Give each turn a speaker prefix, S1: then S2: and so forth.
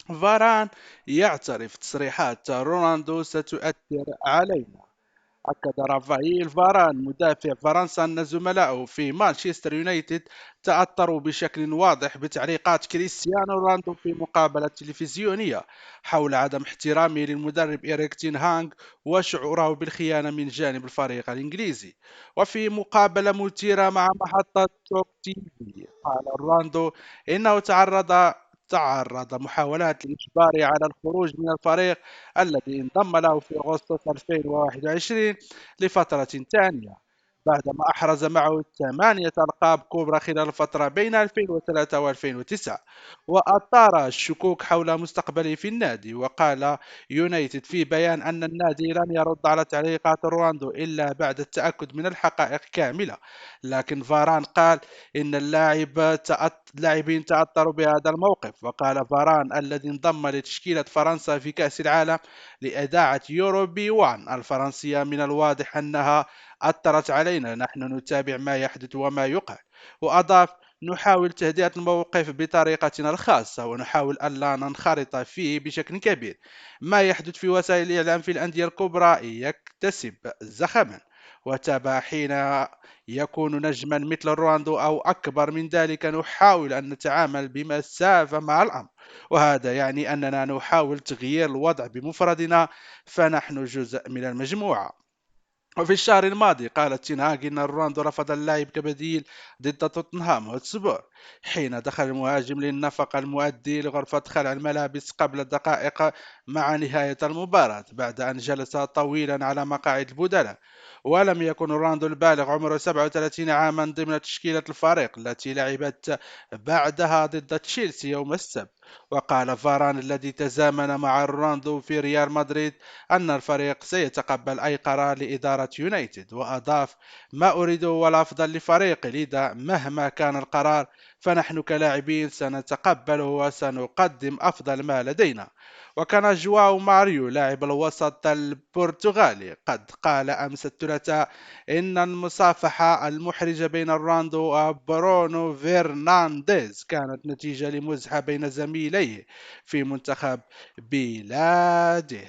S1: فاران يعترف تصريحات رونالدو ستؤثر علينا. أكد رافائيل فاران مدافع فرنسا أن زملائه في مانشستر يونايتد تأثروا بشكل واضح بتعليقات كريستيانو رونالدو في مقابلة تلفزيونية حول عدم احترامه للمدرب إيريك تين هانغ وشعوره بالخيانة من جانب الفريق الإنجليزي. وفي مقابلة مثيرة مع محطة توك تي في قال رونالدو إنه تعرض محاولات الإجبار على الخروج من الفريق الذي انضم له في أغسطس 2021 لفترة ثانية، بعدما أحرز معه 8 ألقاب كبرى خلال الفترة بين 2003 و 2009، وأثار الشكوك حول مستقبله في النادي. وقال يونايتد في بيان أن النادي لن يرد على تعليقات رونالدو إلا بعد التأكد من الحقائق كاملة. لكن فاران قال إن اللاعبين تأثروا بهذا الموقف. وقال فاران الذي انضم لتشكيلة فرنسا في كأس العالم لإذاعة يورو بي وان الفرنسية: من الواضح أنها أثرت علينا، نحن نتابع ما يحدث وما يقع. وأضاف: نحاول تهدئة الموقف بطريقتنا الخاصة ونحاول ألا ننخرط فيه بشكل كبير. ما يحدث في وسائل الإعلام في الأندية الكبرى يكتسب زخما، وتابع: حين يكون نجما مثل رونالدو أو أكبر من ذلك نحاول أن نتعامل بمسافة مع الأمر، وهذا يعني أننا نحاول تغيير الوضع بمفردنا، فنحن جزء من المجموعة. وفي الشهر الماضي قالت تنهاغ إن رونالدو رفض اللعب كبديل ضد توتنهام هوتسبور حين دخل المهاجم للنفق المؤدي لغرفة خلع الملابس قبل دقائق مع نهاية المباراة بعد أن جلس طويلا على مقاعد البدلاء. ولم يكن رونالدو البالغ عمره 37 عاما ضمن تشكيلة الفريق التي لعبت بعدها ضد تشيلسي يوم السبت. وقال فاران الذي تزامن مع رونالدو في ريال مدريد أن الفريق سيتقبل أي قرار لإدارة يونايتد. وأضاف: ما أريده هو الأفضل لفريقي، لذا مهما كان القرار فنحن كلاعبين سنتقبله وسنقدم أفضل ما لدينا. وكان جواو ماريو لاعب الوسط البرتغالي قد قال أمس الثلاثاء إن المصافحة المحرجة بين روندو وبرونو فرنانديز كانت نتيجة لمزحة بين زميليه في منتخب بلاده.